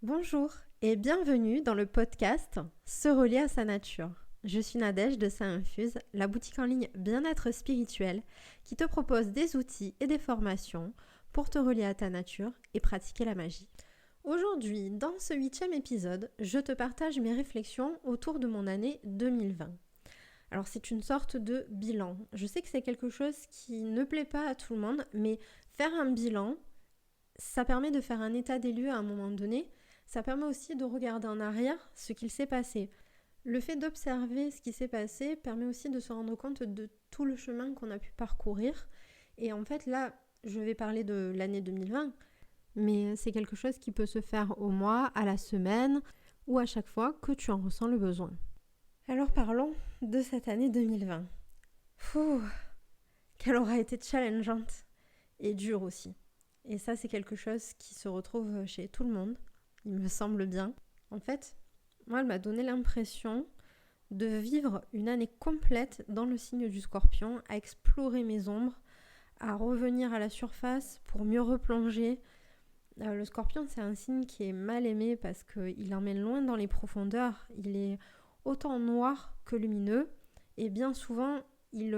Bonjour et bienvenue dans le podcast Se relier à sa nature. Je suis Nadège de Saint-Infuse, la boutique en ligne bien-être spirituel qui te propose des outils et des formations pour te relier à ta nature et pratiquer la magie. Aujourd'hui, dans ce 8e épisode, je te partage mes réflexions autour de mon année 2020. Alors c'est une sorte de bilan. Je sais que c'est quelque chose qui ne plaît pas à tout le monde, mais faire un bilan, ça permet de faire un état des lieux à un moment donné. Ça permet aussi de regarder en arrière ce qu'il s'est passé. Le fait d'observer ce qui s'est passé permet aussi de se rendre compte de tout le chemin qu'on a pu parcourir. Et en fait, là, je vais parler de l'année 2020, mais c'est quelque chose qui peut se faire au mois, à la semaine ou à chaque fois que tu en ressens le besoin. Alors parlons de cette année 2020. Qu'elle aura été challengeante et dure aussi. Et ça, c'est quelque chose qui se retrouve chez tout le monde, il me semble bien. En fait, moi, elle m'a donné l'impression de vivre une année complète dans le signe du Scorpion, à explorer mes ombres, à revenir à la surface pour mieux replonger. Le Scorpion, c'est un signe qui est mal aimé parce qu'il emmène loin dans les profondeurs. Il est autant noir que lumineux et bien souvent, il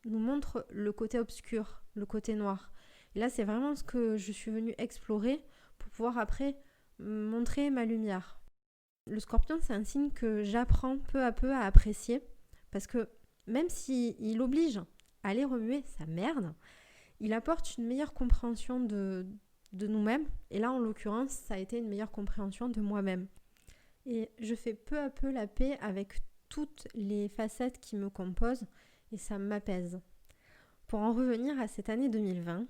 nous montre le côté obscur, le côté noir. Et là, c'est vraiment ce que je suis venue explorer pour pouvoir après montrer ma lumière. Le Scorpion, c'est un signe que j'apprends peu à peu à apprécier parce que même s'il oblige à aller remuer sa merde, il apporte une meilleure compréhension de nous-mêmes. Et là, en l'occurrence, ça a été une meilleure compréhension de moi-même. Et je fais peu à peu la paix avec toutes les facettes qui me composent et ça m'apaise. Pour en revenir à cette année 2020,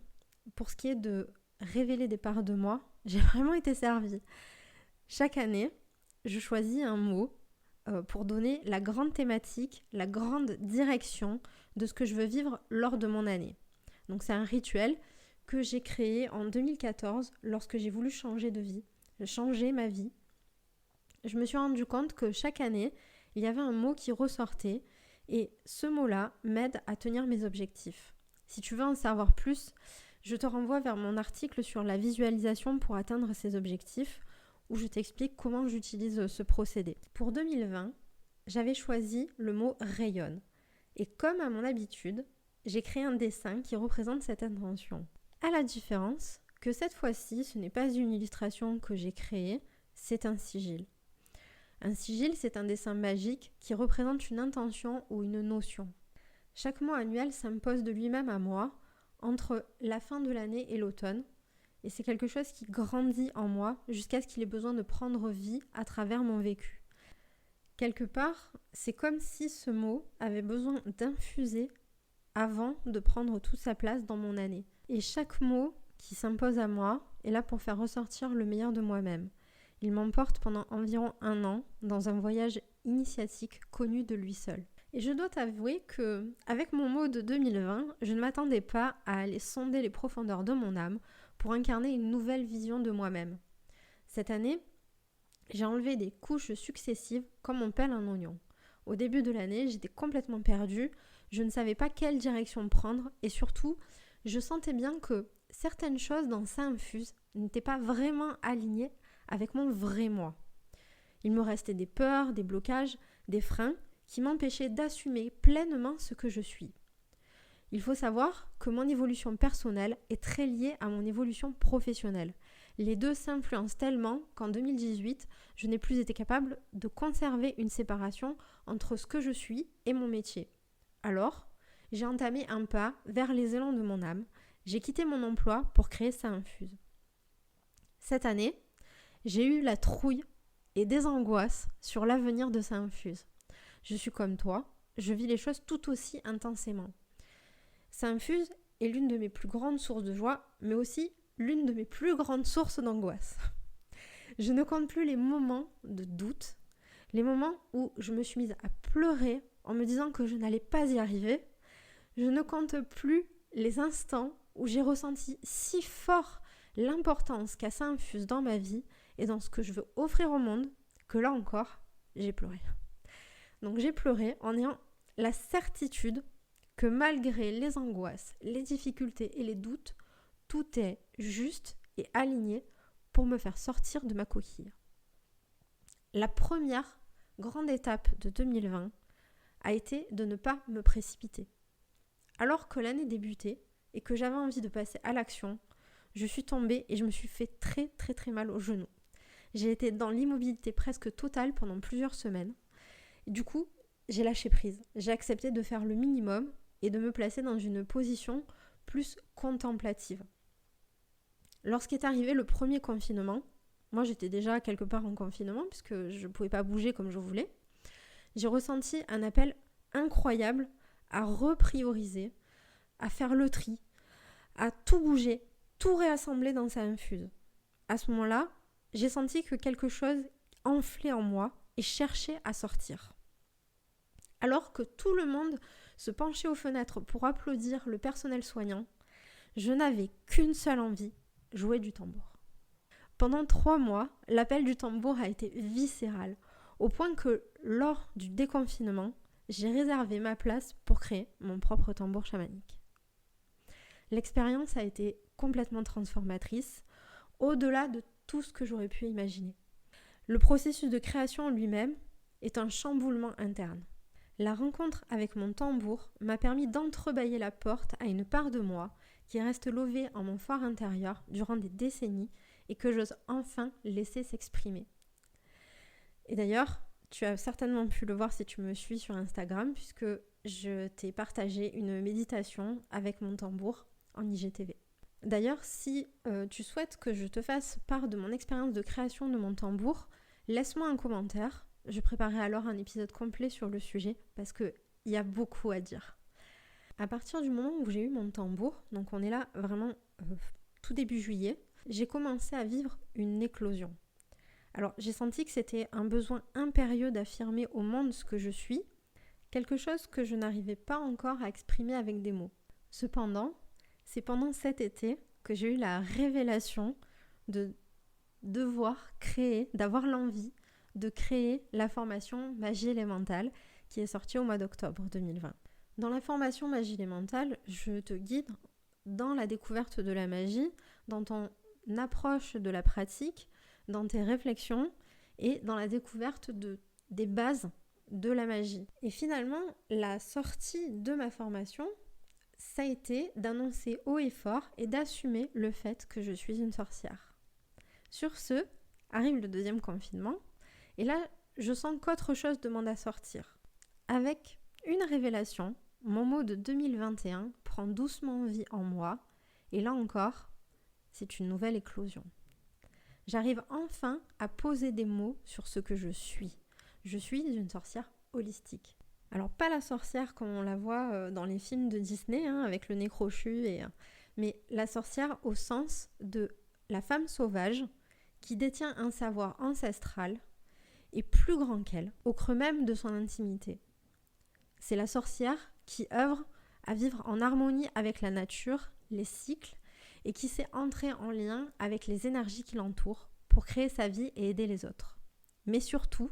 pour ce qui est de révéler des parts de moi, j'ai vraiment été servie. Chaque année, je choisis un mot pour donner la grande thématique, la grande direction de ce que je veux vivre lors de mon année. Donc c'est un rituel que j'ai créé en 2014 lorsque j'ai voulu changer de vie, changer ma vie. Je me suis rendu compte que chaque année, il y avait un mot qui ressortait et ce mot-là m'aide à tenir mes objectifs. Si tu veux en savoir plus, je te renvoie vers mon article sur la visualisation pour atteindre ces objectifs où je t'explique comment j'utilise ce procédé. Pour 2020, j'avais choisi le mot rayonne. Et comme à mon habitude, j'ai créé un dessin qui représente cette intention. À la différence que cette fois-ci, ce n'est pas une illustration que j'ai créée, c'est un sigil. Un sigil, c'est un dessin magique qui représente une intention ou une notion. Chaque mois annuel s'impose de lui-même à moi entre la fin de l'année et l'automne. Et c'est quelque chose qui grandit en moi jusqu'à ce qu'il ait besoin de prendre vie à travers mon vécu. Quelque part, c'est comme si ce mot avait besoin d'infuser avant de prendre toute sa place dans mon année. Et chaque mot qui s'impose à moi est là pour faire ressortir le meilleur de moi-même. Il m'emporte pendant environ 1 an dans un voyage initiatique connu de lui seul. Et je dois t'avouer que, avec mon mot de 2020, je ne m'attendais pas à aller sonder les profondeurs de mon âme pour incarner une nouvelle vision de moi-même. Cette année, j'ai enlevé des couches successives comme on pèle un oignon. Au début de l'année, j'étais complètement perdue, je ne savais pas quelle direction prendre et surtout, je sentais bien que certaines choses dans Saint-Infuse n'étaient pas vraiment alignées avec mon vrai moi. Il me restait des peurs, des blocages, des freins qui m'empêchaient d'assumer pleinement ce que je suis. Il faut savoir que mon évolution personnelle est très liée à mon évolution professionnelle. Les deux s'influencent tellement qu'en 2018, je n'ai plus été capable de conserver une séparation entre ce que je suis et mon métier. Alors, j'ai entamé un pas vers les élans de mon âme. J'ai quitté mon emploi pour créer Saint-Infuse. Cette année, j'ai eu la trouille et des angoisses sur l'avenir de Saint-Infuse. Je suis comme toi, je vis les choses tout aussi intensément. Saint-Infuse est l'une de mes plus grandes sources de joie, mais aussi l'une de mes plus grandes sources d'angoisse. Je ne compte plus les moments de doute, les moments où je me suis mise à pleurer en me disant que je n'allais pas y arriver. Je ne compte plus les instants où j'ai ressenti si fort l'importance qu'a Saint-Infuse dans ma vie et dans ce que je veux offrir au monde, que là encore, j'ai pleuré. Donc j'ai pleuré en ayant la certitude que malgré les angoisses, les difficultés et les doutes, tout est juste et aligné pour me faire sortir de ma coquille. La première grande étape de 2020 a été de ne pas me précipiter. Alors que l'année débutait et que j'avais envie de passer à l'action, je suis tombée et je me suis fait très très très mal au genou. J'ai été dans l'immobilité presque totale pendant plusieurs semaines. Du coup, j'ai lâché prise. J'ai accepté de faire le minimum et de me placer dans une position plus contemplative. Lorsqu'est arrivé le premier confinement, moi j'étais déjà quelque part en confinement puisque je ne pouvais pas bouger comme je voulais, j'ai ressenti un appel incroyable à reprioriser, à faire le tri, à tout bouger, tout réassembler dans sa infuse. À ce moment-là, j'ai senti que quelque chose enflait en moi et cherchait à sortir. Alors que tout le monde se penchait aux fenêtres pour applaudir le personnel soignant, je n'avais qu'une seule envie, jouer du tambour. Pendant 3 mois, l'appel du tambour a été viscéral, au point que lors du déconfinement, j'ai réservé ma place pour créer mon propre tambour chamanique. L'expérience a été complètement transformatrice, au-delà de tout ce que j'aurais pu imaginer. Le processus de création en lui-même est un chamboulement interne. La rencontre avec mon tambour m'a permis d'entrebâiller la porte à une part de moi qui reste levée en mon fort intérieur durant des décennies et que j'ose enfin laisser s'exprimer. Et d'ailleurs, tu as certainement pu le voir si tu me suis sur Instagram puisque je t'ai partagé une méditation avec mon tambour en IGTV. D'ailleurs, si tu souhaites que je te fasse part de mon expérience de création de mon tambour, laisse-moi un commentaire. Je préparerai alors un épisode complet sur le sujet parce qu'il y a beaucoup à dire. À partir du moment où j'ai eu mon tambour, donc on est là vraiment tout début juillet, j'ai commencé à vivre une éclosion. Alors j'ai senti que c'était un besoin impérieux d'affirmer au monde ce que je suis, quelque chose que je n'arrivais pas encore à exprimer avec des mots. Cependant, c'est pendant cet été que j'ai eu la révélation de devoir créer, d'avoir l'envie de créer la formation Magie élémentale qui est sortie au mois d'octobre 2020. Dans la formation Magie élémentale, je te guide dans la découverte de la magie, dans ton approche de la pratique, dans tes réflexions et dans la découverte des bases de la magie. Et finalement, la sortie de ma formation, ça a été d'annoncer haut et fort et d'assumer le fait que je suis une sorcière. Sur ce, arrive le deuxième confinement et là, je sens qu'autre chose demande à sortir. Avec une révélation, mon mot de 2021 prend doucement vie en moi et là encore, c'est une nouvelle éclosion. J'arrive enfin à poser des mots sur ce que je suis. Je suis une sorcière holistique. Alors pas la sorcière comme on la voit dans les films de Disney, avec le nez crochu, mais la sorcière au sens de la femme sauvage qui détient un savoir ancestral et plus grand qu'elle, au creux même de son intimité. C'est la sorcière qui œuvre à vivre en harmonie avec la nature, les cycles, et qui sait entrer en lien avec les énergies qui l'entourent pour créer sa vie et aider les autres. Mais surtout,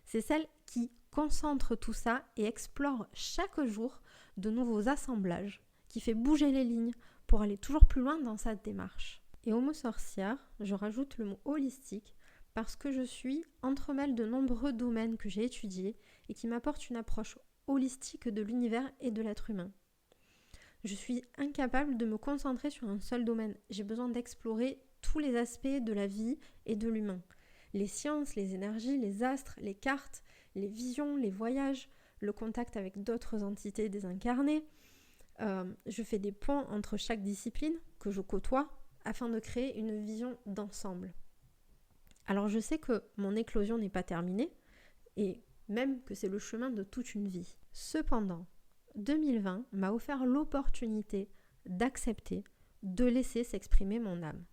c'est celle qui concentre tout ça et explore chaque jour de nouveaux assemblages, qui fait bouger les lignes pour aller toujours plus loin dans sa démarche. Et au mot sorcière, je rajoute le mot holistique parce que je suis entremêle de nombreux domaines que j'ai étudiés et qui m'apportent une approche holistique de l'univers et de l'être humain. Je suis incapable de me concentrer sur un seul domaine. J'ai besoin d'explorer tous les aspects de la vie et de l'humain. Les sciences, les énergies, les astres, les cartes, les visions, les voyages, le contact avec d'autres entités désincarnées. Je fais des ponts entre chaque discipline que je côtoie afin de créer une vision d'ensemble. Alors je sais que mon éclosion n'est pas terminée et même que c'est le chemin de toute une vie. Cependant, 2020 m'a offert l'opportunité d'accepter, de laisser s'exprimer mon âme.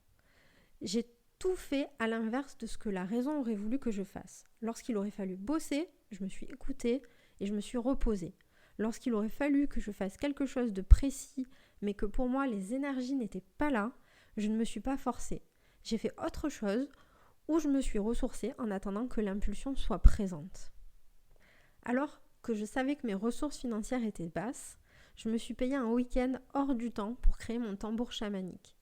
J'ai tout fait à l'inverse de ce que la raison aurait voulu que je fasse. Lorsqu'il aurait fallu bosser, je me suis écoutée et je me suis reposée. Lorsqu'il aurait fallu que je fasse quelque chose de précis, mais que pour moi les énergies n'étaient pas là, je ne me suis pas forcée. J'ai fait autre chose où je me suis ressourcée en attendant que l'impulsion soit présente. Alors que je savais que mes ressources financières étaient basses, je me suis payé un week-end hors du temps pour créer mon tambour chamanique.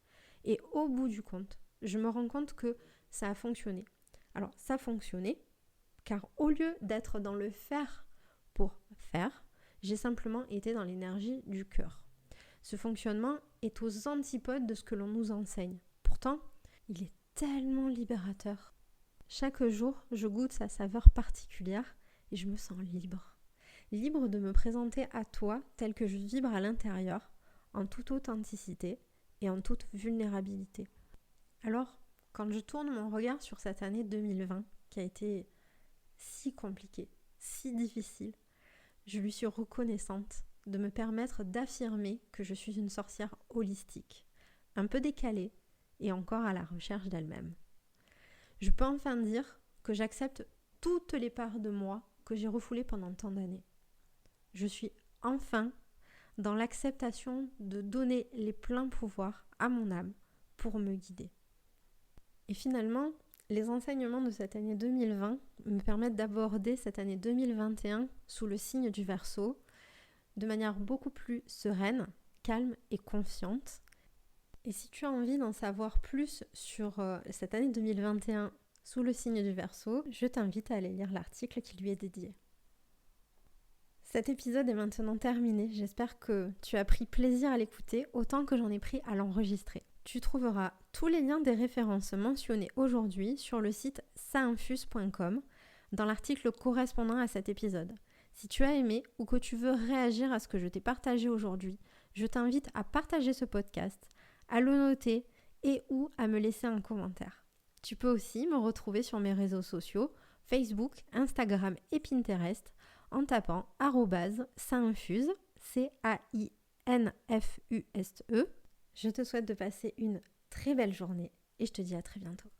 Et au bout du compte, je me rends compte que ça a fonctionné. Alors, ça a fonctionné car au lieu d'être dans le faire pour faire, j'ai simplement été dans l'énergie du cœur. Ce fonctionnement est aux antipodes de ce que l'on nous enseigne. Pourtant, il est tellement libérateur. Chaque jour, je goûte sa saveur particulière et je me sens libre. Libre de me présenter à toi tel que je vibre à l'intérieur, en toute authenticité et en toute vulnérabilité. Alors, quand je tourne mon regard sur cette année 2020, qui a été si compliquée, si difficile, je lui suis reconnaissante de me permettre d'affirmer que je suis une sorcière holistique, un peu décalée et encore à la recherche d'elle-même. Je peux enfin dire que j'accepte toutes les parts de moi que j'ai refoulées pendant tant d'années. Je suis enfin dans l'acceptation de donner les pleins pouvoirs à mon âme pour me guider. Et finalement, les enseignements de cette année 2020 me permettent d'aborder cette année 2021 sous le signe du Verseau de manière beaucoup plus sereine, calme et confiante. Et si tu as envie d'en savoir plus sur cette année 2021 sous le signe du Verseau, je t'invite à aller lire l'article qui lui est dédié. Cet épisode est maintenant terminé. J'espère que tu as pris plaisir à l'écouter autant que j'en ai pris à l'enregistrer. Tu trouveras tous les liens des références mentionnées aujourd'hui sur le site sainfuse.com dans l'article correspondant à cet épisode. Si tu as aimé ou que tu veux réagir à ce que je t'ai partagé aujourd'hui, je t'invite à partager ce podcast, à le noter et ou à me laisser un commentaire. Tu peux aussi me retrouver sur mes réseaux sociaux, Facebook, Instagram et Pinterest en tapant @sainfuse, CAINFUSE. Je te souhaite de passer une très belle journée et je te dis à très bientôt.